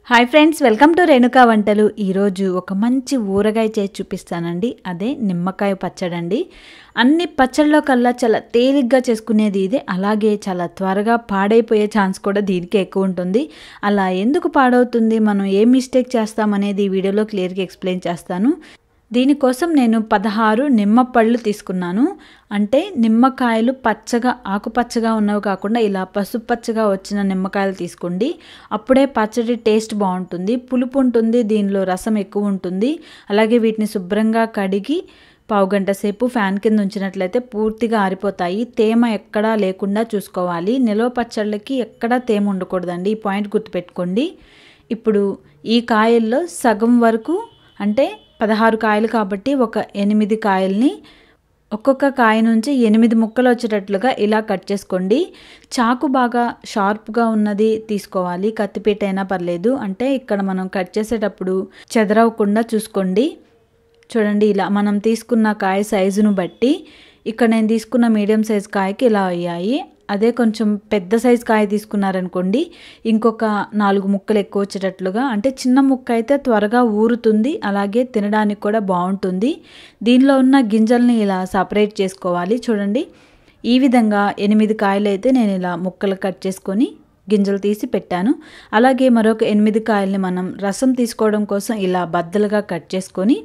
Hi friends, welcome to Renuka వంటలు. ఈరోజు ఒక మంచి ఊరగాయ చేసి చూపిస్తానండి. అదే నిమ్మకాయ పచ్చడి అండి. అన్ని పచ్చళ్ళలో కల్లా చాలా తేలిగ్గా చేసుకునేది ఇదే. అలాగే చాలా త్వరగా పాడైపోయే ఛాన్స్ కూడా దీనికి ఎక్కువ ఉంటుంది. అలా ఎందుకు పాడవుతుంది, మనం ఏ మిస్టేక్ చేస్తామనేది ఈ వీడియోలో క్లియర్గా ఎక్స్ప్లెయిన్ చేస్తాను. దీనికోసం నేను 16 నిమ్మ పళ్ళు తీసుకున్నాను. అంటే నిమ్మకాయలు పచ్చగా ఆకుపచ్చగా ఉన్నవి కాకుండా ఇలా పసుపు పచ్చగా వచ్చిన నిమ్మకాయలు తీసుకోండి. అప్పుడే పచ్చడి టేస్ట్ బాగుంటుంది, పులుపు ఉంటుంది, దీనిలో రసం ఎక్కువ ఉంటుంది. అలాగే వీటిని శుభ్రంగా కడిగి పావుగంట సేపు ఫ్యాన్ కింద ఉంచినట్లయితే పూర్తిగా ఆరిపోతాయి. తేమ ఎక్కడా లేకుండా చూసుకోవాలి. నిలవ పచ్చళ్ళకి ఎక్కడా తేమ ఉండకూడదండి, ఈ పాయింట్ గుర్తుపెట్టుకోండి. ఇప్పుడు ఈ కాయల్లో సగం వరకు, అంటే 16 కాయలు కాబట్టి ఒక 8 కాయల్ని ఒక్కొక్క కాయ నుంచి 8 ముక్కలు వచ్చేటట్లుగా ఇలా కట్ చేసుకోండి. చాకు బాగా షార్ప్గా ఉన్నది తీసుకోవాలి, కత్తిపీట అయినా పర్లేదు. అంటే ఇక్కడ మనం కట్ చేసేటప్పుడు చెదరవకుండా చూసుకోండి. చూడండి, ఇలా మనం తీసుకున్న కాయ సైజును బట్టి ఇక్కడ నేను తీసుకున్న మీడియం సైజ్ కాయకి ఇలా అయ్యాయి. అదే కొంచెం పెద్ద సైజ్ కాయ తీసుకున్నారనుకోండి, ఇంకొక 4 ముక్కలు ఎక్కువ వచ్చేటట్లుగా. అంటే చిన్న ముక్క అయితే త్వరగా ఊరుతుంది, అలాగే తినడానికి కూడా బాగుంటుంది. దీనిలో ఉన్న గింజల్ని ఇలా సపరేట్ చేసుకోవాలి. చూడండి, ఈ విధంగా 8 కాయలు అయితే నేను ఇలా ముక్కలు కట్ చేసుకొని గింజలు తీసి పెట్టాను. అలాగే మరొక 8 కాయల్ని మనం రసం తీసుకోవడం కోసం ఇలా బద్దలుగా కట్ చేసుకొని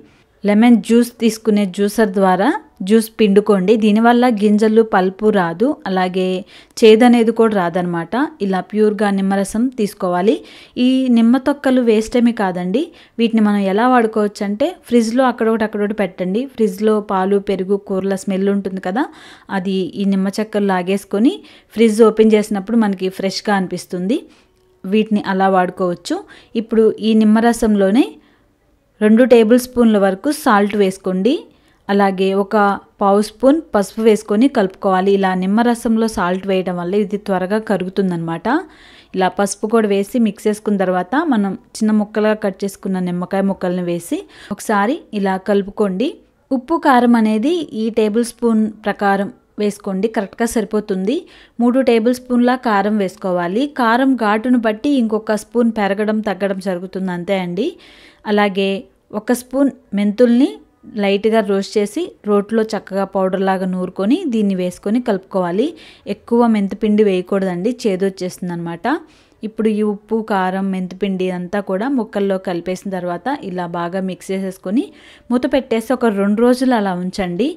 లెమన్ జ్యూస్ తీసుకునే జ్యూసర్ ద్వారా జ్యూస్ పిండుకోండి. దీనివల్ల గింజలు పల్పు రాదు, అలాగే చేదనేది కూడా రాదనమాట. ఇలా ప్యూర్గా నిమ్మరసం తీసుకోవాలి. ఈ నిమ్మ తొక్కలు వేస్ట్ ఏమీ కాదండి. వీటిని మనం ఎలా వాడుకోవచ్చు అంటే ఫ్రిడ్జ్లో అక్కడొకటి పెట్టండి. ఫ్రిడ్జ్లో పాలు, పెరుగు, కూరల స్మెల్ ఉంటుంది కదా, అది ఈ నిమ్మ చెక్కలు లాగేసుకొని ఫ్రిడ్జ్ ఓపెన్ చేసినప్పుడు మనకి ఫ్రెష్గా అనిపిస్తుంది. వీటిని అలా వాడుకోవచ్చు. ఇప్పుడు ఈ నిమ్మరసంలోనే 2 టేబుల్ స్పూన్ల వరకు సాల్ట్ వేసుకోండి. అలాగే ఒక పావు స్పూన్ పసుపు వేసుకొని కలుపుకోవాలి. ఇలా నిమ్మరసంలో సాల్ట్ వేయడం వల్ల ఇది త్వరగా కరుగుతుందనమాట. ఇలా పసుపు కూడా వేసి మిక్స్ చేసుకున్న తర్వాత మనం చిన్న ముక్కలుగా కట్ చేసుకున్న నిమ్మకాయ ముక్కల్ని వేసి ఒకసారి ఇలా కలుపుకోండి. ఉప్పు, కారం అనేది ఈ టేబుల్ స్పూన్ ప్రకారం వేసుకోండి, కరెక్ట్గా సరిపోతుంది. 3 టేబుల్ స్పూన్ల కారం వేసుకోవాలి. కారం ఘాటును బట్టి ఇంకొక స్పూన్ పెరగడం తగ్గడం జరుగుతుంది, అంతే అండి. అలాగే 1 స్పూన్ మెంతుల్ని లైట్గా రోస్ట్ చేసి రోట్లో చక్కగా పౌడర్ లాగా నూరుకొని దీన్ని వేసుకొని కలుపుకోవాలి. ఎక్కువ మెంతిపిండి వేయకూడదండి, చేదొచ్చేస్తుంది అనమాట. ఇప్పుడు ఈ ఉప్పు, కారం, మెంతిపిండి అంతా కూడా ముక్కల్లో కలిపేసిన తర్వాత ఇలా బాగా మిక్స్ చేసేసుకొని మూత పెట్టేసి ఒక 2 రోజులు అలా ఉంచండి.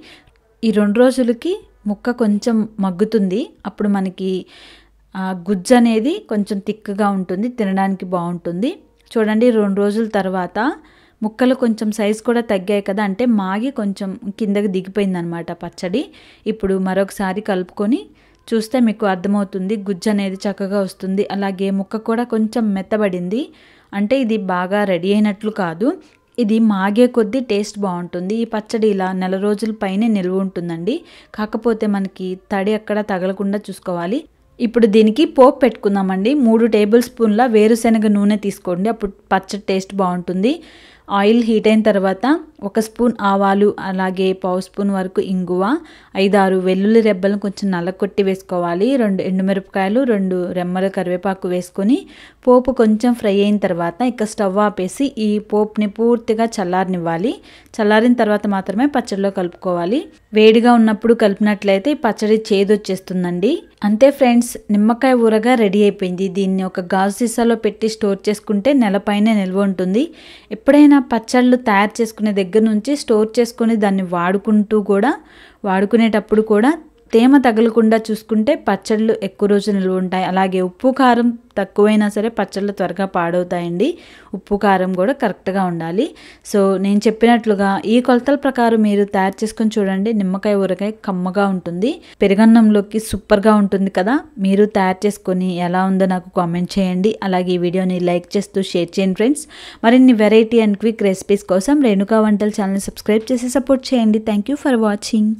ఈ 2 రోజులకి ముక్క కొంచెం మగ్గుతుంది. అప్పుడు మనకి గుజ్జు అనేది కొంచెం తిక్కుగా ఉంటుంది, తినడానికి బాగుంటుంది. చూడండి, 2 రోజుల తర్వాత ముక్కలు కొంచెం సైజు కూడా తగ్గాయి కదా, అంటే మాగి కొంచెం కిందకి దిగిపోయిందనమాట పచ్చడి. ఇప్పుడు మరొకసారి కలుపుకొని చూస్తే మీకు అర్థమవుతుంది, గుజ్జు అనేది చక్కగా వస్తుంది. అలాగే ముక్క కూడా కొంచెం మెత్తబడింది. అంటే ఇది బాగా రెడీ అయినట్లు కాదు, ఇది మాగే కొద్దీ టేస్ట్ బాగుంటుంది. ఈ పచ్చడి ఇలా 4 రోజుల పైనే నిల్వ ఉంటుందండి. కాకపోతే మనకి తడి ఎక్కడ తగలకుండా చూసుకోవాలి. ఇప్పుడు దీనికి పోపు పెట్టుకుందామండి. 3 టేబుల్ స్పూన్ల వేరుశనగ నూనె తీసుకోండి, అప్పుడు పచ్చడి టేస్ట్ బాగుంటుంది. ఆయిల్ హీట్ అయిన తర్వాత 1 స్పూన్ ఆవాలు, అలాగే పావు స్పూన్ వరకు ఇంగువ, 5-6 వెల్లుల్లి రెబ్బలను కొంచెం నల్లకొట్టి వేసుకోవాలి. 2 ఎండుమిరపకాయలు, 2 రెమ్మల కరివేపాకు వేసుకొని పోపు కొంచెం ఫ్రై అయిన తర్వాత ఇక స్టవ్ ఆపేసి ఈ పోపుని పూర్తిగా చల్లారనివ్వాలి. చల్లారిన తర్వాత మాత్రమే పచ్చడిలో కలుపుకోవాలి. వేడిగా ఉన్నప్పుడు కలిపినట్లయితే ఈ పచ్చడి చేదొచ్చేస్తుందండి. అంతే ఫ్రెండ్స్, నిమ్మకాయ ఊరగా రెడీ అయిపోయింది. దీన్ని ఒక గాజు సీసాలో పెట్టి స్టోర్ చేసుకుంటే నెలపైనే నిల్వ ఉంటుంది. ఎప్పుడైనా పచ్చళ్ళు తయారు చేసుకునే దగ్గర నుంచి స్టోర్ చేసుకొని దాన్ని వాడుకునేటప్పుడు కూడా తేమ తగలకుండా చూసుకుంటే పచ్చళ్ళు ఎక్కువ రోజులు నిల్వ ఉంటాయి. అలాగే ఉప్పు, కారం తక్కువైనా సరే పచ్చళ్ళు త్వరగా పాడవుతాయండి. ఉప్పు, కారం కూడా కరెక్ట్గా ఉండాలి. సో నేను చెప్పినట్లుగా ఈ కొలతల ప్రకారం మీరు తయారు చేసుకొని చూడండి. నిమ్మకాయ ఊరగాయ కమ్మగా ఉంటుంది, పెరుగన్నంలోకి సూపర్గా ఉంటుంది కదా. మీరు తయారు చేసుకొని ఎలా ఉందో నాకు కామెంట్ చేయండి. అలాగే ఈ వీడియోని లైక్ చేస్తూ షేర్ చేయండి ఫ్రెండ్స్. మరిన్ని వెరైటీ అండ్ క్విక్ రెసిపీస్ కోసం రేణుకా వంటల ఛానల్ని సబ్స్క్రైబ్ చేసి సపోర్ట్ చేయండి. Thank you for watching.